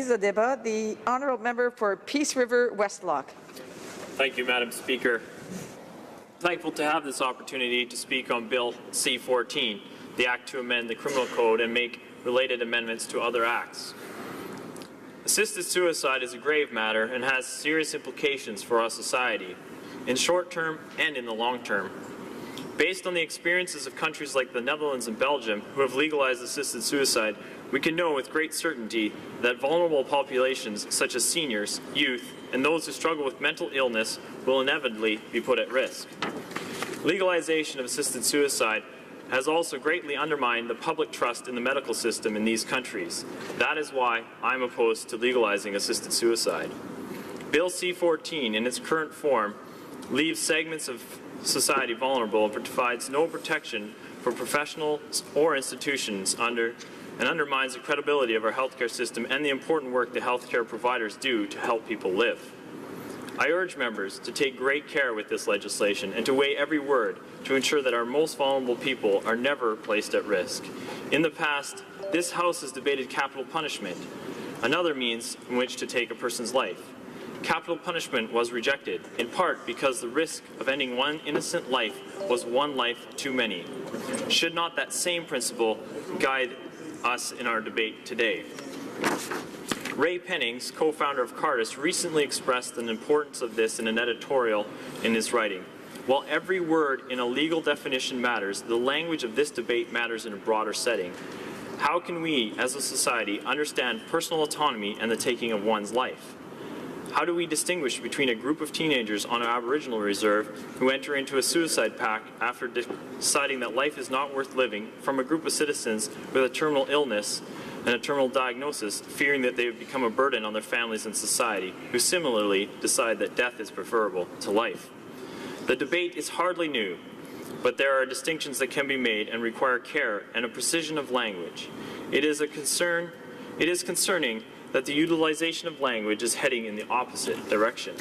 mise au débat, the honourable member for Peace River Westlock. Thank you, Madam Speaker. Thankful to have this opportunity to speak on Bill C-14, the Act to amend the Criminal Code and make related amendments to other acts. Assisted suicide is a grave matter and has serious implications for our society, in short term and in the long term. Based on the experiences of countries like the Netherlands and Belgium, who have legalized assisted suicide, we can know with great certainty that vulnerable populations such as seniors, youth, and those who struggle with mental illness will inevitably be put at risk. Legalization of assisted suicide has also greatly undermined the public trust in the medical system in these countries. That is why I'm opposed to legalizing assisted suicide. Bill C-14, in its current form, leaves segments of society vulnerable and provides no protection for professionals or institutions and undermines the credibility of our healthcare system and the important work the healthcare providers do to help people live. I urge members to take great care with this legislation and to weigh every word to ensure that our most vulnerable people are never placed at risk. In the past, this House has debated capital punishment, another means in which to take a person's life. Capital punishment was rejected, in part because the risk of ending one innocent life was one life too many. Should not that same principle guide us in our debate today? Ray Pennings, co-founder of Cardis, recently expressed the importance of this in an editorial in his writing. While every word in a legal definition matters, the language of this debate matters in a broader setting. How can we, as a society, understand personal autonomy and the taking of one's life? How do we distinguish between a group of teenagers on an Aboriginal reserve who enter into a suicide pact after deciding that life is not worth living from a group of citizens with a terminal illness and a terminal diagnosis, fearing that they would become a burden on their families and society, who similarly decide that death is preferable to life? The debate is hardly new, but there are distinctions that can be made and require care and a precision of language. It is concerning that the utilization of language is heading in the opposite direction.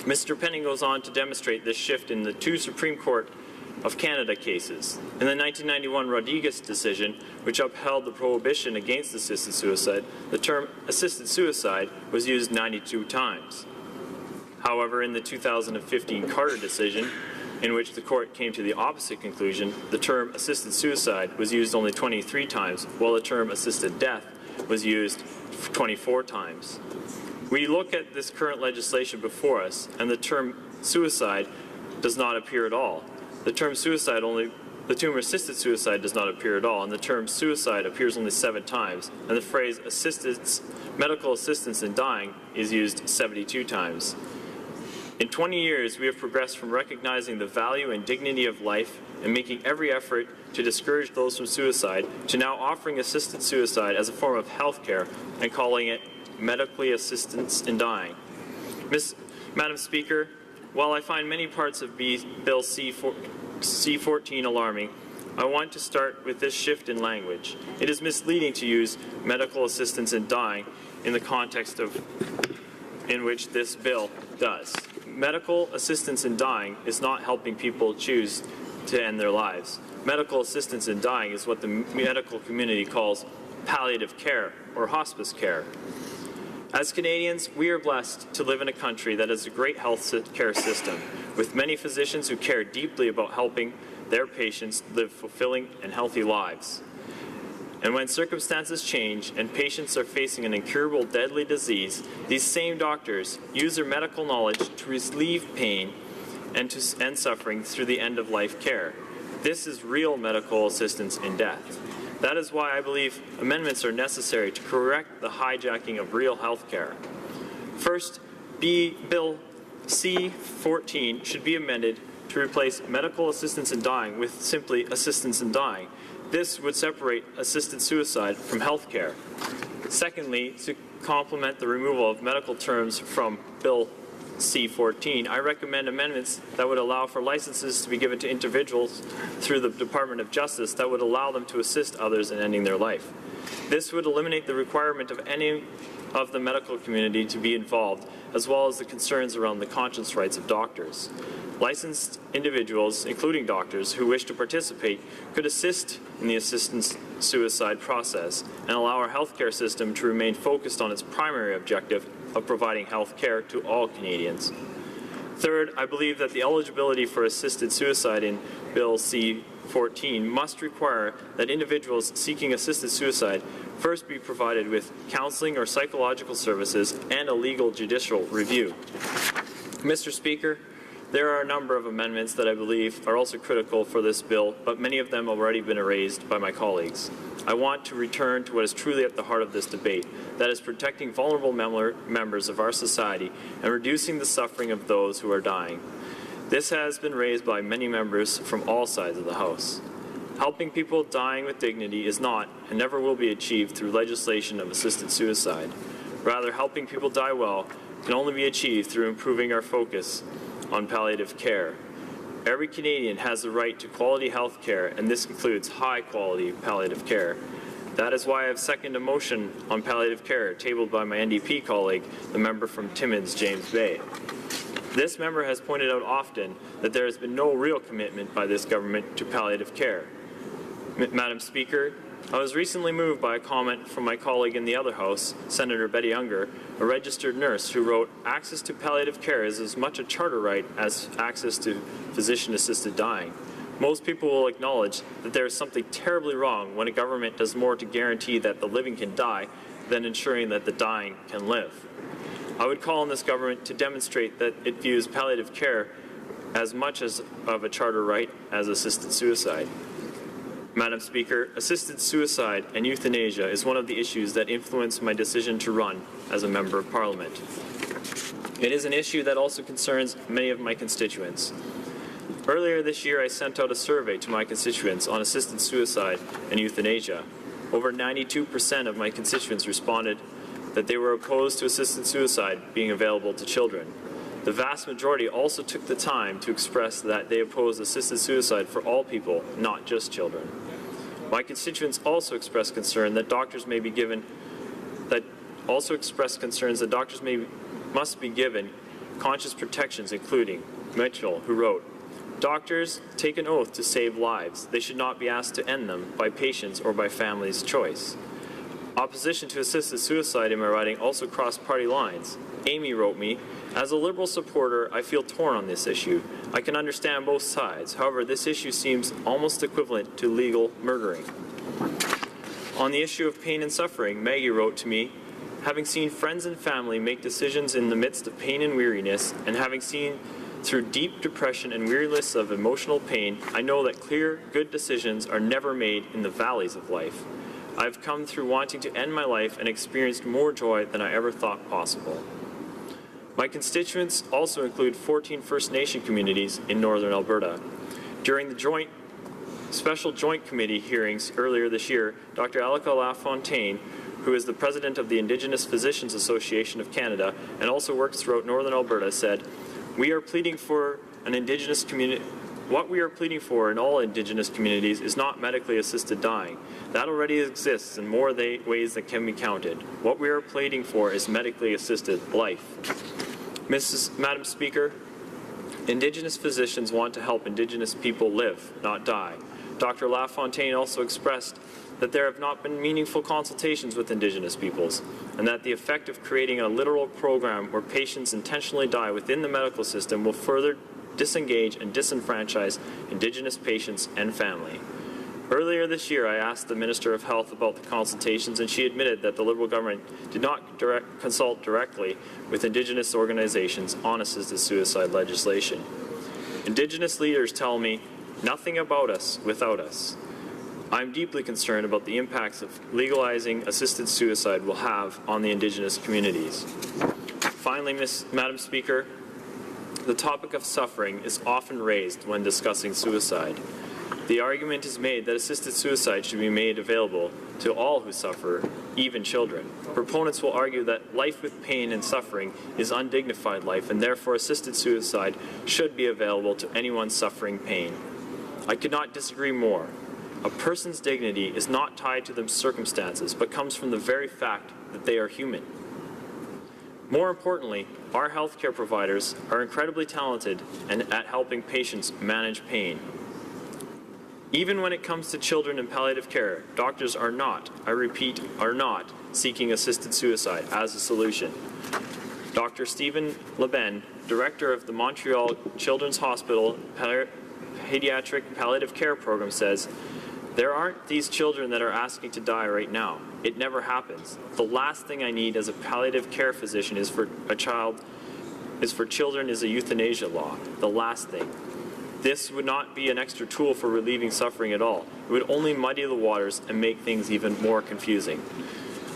Mr. Penning goes on to demonstrate this shift in the two Supreme Court of Canada cases. In the 1991 Rodriguez decision, which upheld the prohibition against assisted suicide, the term assisted suicide was used 92 times. However, in the 2015 Carter decision, in which the court came to the opposite conclusion, the term assisted suicide was used only 23 times, while the term assisted death was used 24 times. We look at this current legislation before us, and the term suicide does not appear at all. The term assisted suicide does not appear at all, and the term suicide appears only 7 times, and the phrase medical assistance in dying is used 72 times. In 20 years, we have progressed from recognizing the value and dignity of life and making every effort to discourage those from suicide to now offering assisted suicide as a form of health care and calling it medically assistance in dying. Madam Speaker, while I find many parts of Bill C-14 alarming, I want to start with this shift in language. It is misleading to use medical assistance in dying in the context in which this bill does. Medical assistance in dying is not helping people choose to end their lives. Medical assistance in dying is what the medical community calls palliative care or hospice care. As Canadians, we are blessed to live in a country that has a great health care system, with many physicians who care deeply about helping their patients live fulfilling and healthy lives. And when circumstances change and patients are facing an incurable deadly disease, these same doctors use their medical knowledge to relieve pain and to end suffering through the end-of-life care. This is real medical assistance in death. That is why I believe amendments are necessary to correct the hijacking of real health care. First, Bill C-14 should be amended to replace medical assistance in dying with simply assistance in dying. This would separate assisted suicide from health care. Secondly, to complement the removal of medical terms from Bill C-14, I recommend amendments that would allow for licenses to be given to individuals through the Department of Justice that would allow them to assist others in ending their life. This would eliminate the requirement of any of the medical community to be involved, as well as the concerns around the conscience rights of doctors. Licensed individuals, including doctors, who wish to participate could assist in the assistance suicide process and allow our healthcare system to remain focused on its primary objective of providing health care to all Canadians. Third, I believe that the eligibility for assisted suicide in Bill C-14 must require that individuals seeking assisted suicide first be provided with counseling or psychological services and a legal judicial review. Mr. Speaker, there are a number of amendments that I believe are also critical for this bill, but many of them have already been erased by my colleagues. I want to return to what is truly at the heart of this debate, that is protecting vulnerable members of our society and reducing the suffering of those who are dying. This has been raised by many members from all sides of the House. Helping people dying with dignity is not and never will be achieved through legislation of assisted suicide. Rather, helping people die well can only be achieved through improving our focus on palliative care. Every Canadian has the right to quality health care, and this includes high-quality palliative care. That is why I have seconded a motion on palliative care tabled by my NDP colleague, the member from Timmins, James Bay. This member has pointed out often that there has been no real commitment by this government to palliative care. Madam Speaker, I was recently moved by a comment from my colleague in the other House, Senator Betty Unger, a registered nurse, who wrote, "Access to palliative care is as much a charter right as access to physician-assisted dying." Most people will acknowledge that there is something terribly wrong when a government does more to guarantee that the living can die than ensuring that the dying can live. I would call on this government to demonstrate that it views palliative care as much as of a charter right as assisted suicide. Madam Speaker, assisted suicide and euthanasia is one of the issues that influenced my decision to run as a Member of Parliament. It is an issue that also concerns many of my constituents. Earlier this year, I sent out a survey to my constituents on assisted suicide and euthanasia. Over 92% of my constituents responded that they were opposed to assisted suicide being available to children. The vast majority also took the time to express that they oppose assisted suicide for all people, not just children. My constituents also expressed concern that doctors may be given must be given conscious protections, including Mitchell, who wrote, "Doctors take an oath to save lives. They should not be asked to end them by patients or by families' choice." Opposition to assisted suicide in my writing also crossed party lines. Amy wrote me, "As a Liberal supporter, I feel torn on this issue. I can understand both sides. However, this issue seems almost equivalent to legal murdering." On the issue of pain and suffering, Maggie wrote to me, "Having seen friends and family make decisions in the midst of pain and weariness, and having seen through deep depression and weariness of emotional pain, I know that clear, good decisions are never made in the valleys of life. I've come through wanting to end my life and experienced more joy than I ever thought possible." My constituents also include 14 First Nation communities in Northern Alberta. During the Special Joint Committee hearings earlier this year, Dr. Alika LaFontaine, who is the president of the Indigenous Physicians Association of Canada and also works throughout Northern Alberta, said, What we are pleading for in all Indigenous communities is not medically assisted dying. That already exists in more ways than can be counted. What we are pleading for is medically assisted life." Madam Speaker, Indigenous physicians want to help Indigenous people live, not die. Dr. LaFontaine also expressed that there have not been meaningful consultations with Indigenous peoples, and that the effect of creating a literal program where patients intentionally die within the medical system will further disengage and disenfranchise Indigenous patients and family. Earlier this year, I asked the Minister of Health about the consultations, and she admitted that the Liberal government did not consult directly with Indigenous organizations on assisted suicide legislation. Indigenous leaders tell me, "Nothing about us without us." I'm deeply concerned about the impacts of legalizing assisted suicide will have on the Indigenous communities. Finally, Madam Speaker, the topic of suffering is often raised when discussing suicide. The argument is made that assisted suicide should be made available to all who suffer, even children. Proponents will argue that life with pain and suffering is undignified life, and therefore assisted suicide should be available to anyone suffering pain. I could not disagree more. A person's dignity is not tied to their circumstances, but comes from the very fact that they are human. More importantly, our healthcare providers are incredibly talented at helping patients manage pain. Even when it comes to children in palliative care, doctors are not, I repeat, are not seeking assisted suicide as a solution. Dr. Stephen Leben, director of the Montreal Children's Hospital Pediatric Palliative Care Program, says, "There aren't these children that are asking to die right now. It never happens. The last thing I need as a palliative care physician is for children is a euthanasia law. The last thing. This would not be an extra tool for relieving suffering at all. It would only muddy the waters and make things even more confusing.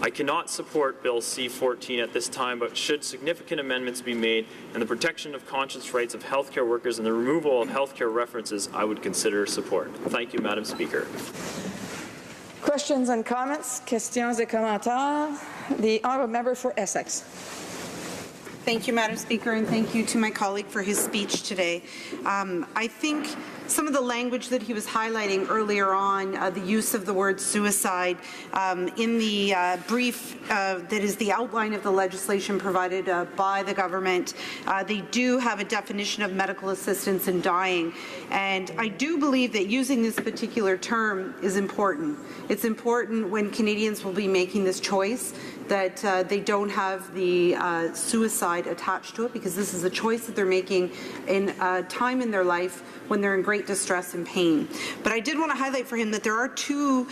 I cannot support Bill C-14 at this time, but should significant amendments be made and the protection of conscience rights of healthcare workers and the removal of healthcare references, I would consider support." Thank you, Madam Speaker. Questions and comments? Questions et commentaires? The honourable member for Essex. Thank you, Madam Speaker, and thank you to my colleague for his speech today. I think some of the language that he was highlighting earlier on, the use of the word suicide, in the brief that is the outline of the legislation provided by the government, they do have a definition of medical assistance in dying. And I do believe that using this particular term is important. It's important when Canadians will be making this choice that they don't have the suicide attached to it, because this is a choice that they're making in a time in their life when they're in great distress and pain. But I did want to highlight for him that there are two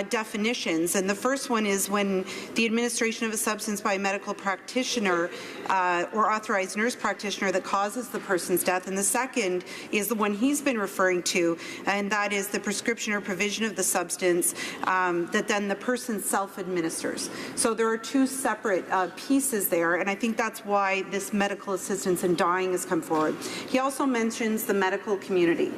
definitions, and the first one is when the administration of a substance by a medical practitioner or authorized nurse practitioner that causes the person's death, and the second is the one he's been referring to, and that is the prescription or provision of the substance that then the person self-administers. So there are two separate pieces there, and I think that's why this medical assistance in dying has come forward. He also mentions the medical community.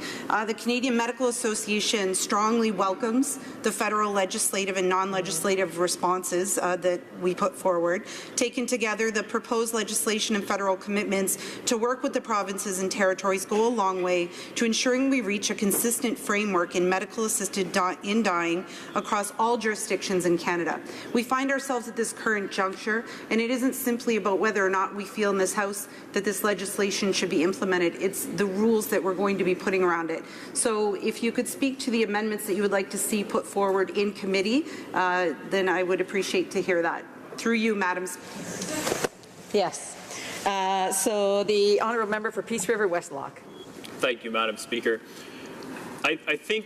The Canadian Medical Association strongly welcomes the federal legislative and non-legislative responses that we put forward. Taken together, the proposed legislation and federal commitments to work with the provinces and territories go a long way to ensuring we reach a consistent framework in medical assisted in dying across all jurisdictions in Canada. We find ourselves at this current juncture, and it isn't simply about whether or not we feel in this House that this legislation should be implemented. It's the rules that we're going to be putting around it. So if you could speak to the amendments that you would like to see put forward in committee, then I would appreciate to hear that. Through you, Madam Speaker. Yes. So the honourable member for Peace River Westlock. Thank you, Madam Speaker. I think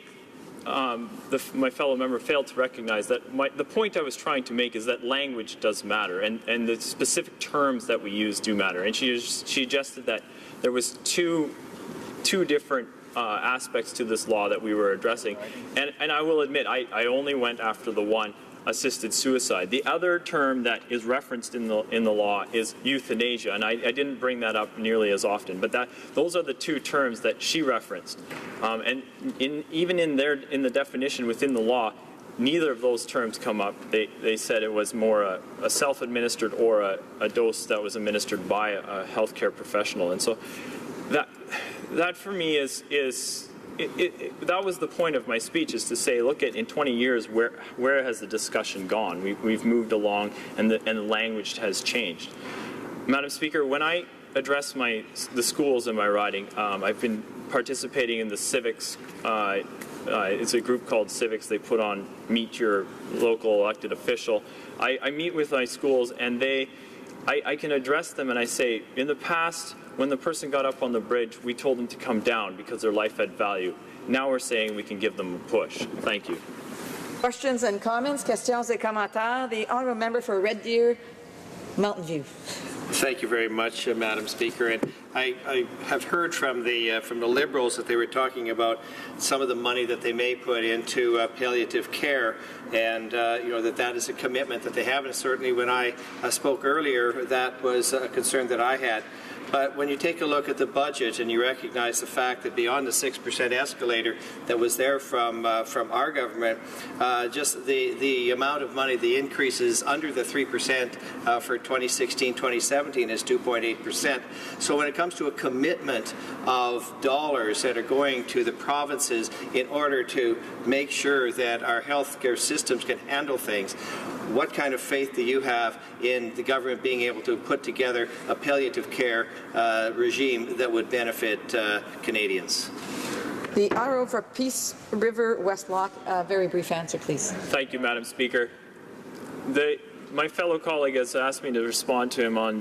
my fellow member failed to recognize that the point I was trying to make is that language does matter, and the specific terms that we use do matter. And she suggested that there was two different aspects to this law that we were addressing. And I will admit, I only went after the one, assisted suicide. The other term that is referenced in the law is euthanasia, and I didn't bring that up nearly as often. But those are the two terms that she referenced. And even in the definition within the law, neither of those terms come up. They said it was more a self-administered or a dose that was administered by a healthcare professional. And so that for me that was the point of my speech, is to say, look at in 20 years where has the discussion gone? We've moved along, and the language has changed. Madam Speaker, when I address the schools in my riding, I've been participating in the civics. It's a group called Civics. They put on Meet Your Local Elected Official. I meet with my schools, and I can address them, and I say, in the past, when the person got up on the bridge, we told them to come down because their life had value. Now we're saying we can give them a push. Thank you. Questions and comments? Questions et commentaires? The honourable member for Red Deer, Mountain View. Thank you very much, Madam Speaker. And I have heard from the Liberals that they were talking about some of the money that they may put into palliative care, and that is a commitment that they have. And certainly, when I spoke earlier, that was a concern that I had. But when you take a look at the budget and you recognize the fact that beyond the 6% escalator that was there from our government, just the amount of money, the increases under the 3% for 2016-2017 is 2.8%. So when it comes to a commitment of dollars that are going to the provinces in order to make sure that our healthcare systems can handle things, what kind of faith do you have in the government being able to put together a palliative care regime that would benefit Canadians? The honourable for Peace River West Lock, very brief answer, please. Thank you, Madam Speaker. My fellow colleague has asked me to respond to him on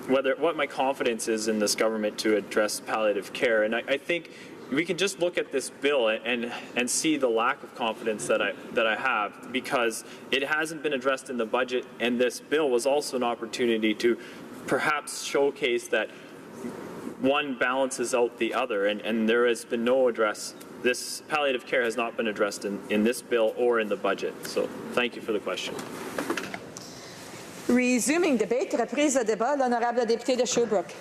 what my confidence is in this government to address palliative care, and I think we can just look at this bill and see the lack of confidence that I have, because it hasn't been addressed in the budget, and this bill was also an opportunity to perhaps showcase that one balances out the other, and there has been no address. This palliative care has not been addressed in this bill or in the budget. So thank you for the question. Resuming debate, reprise de débat, l'honorable député de Sherbrooke.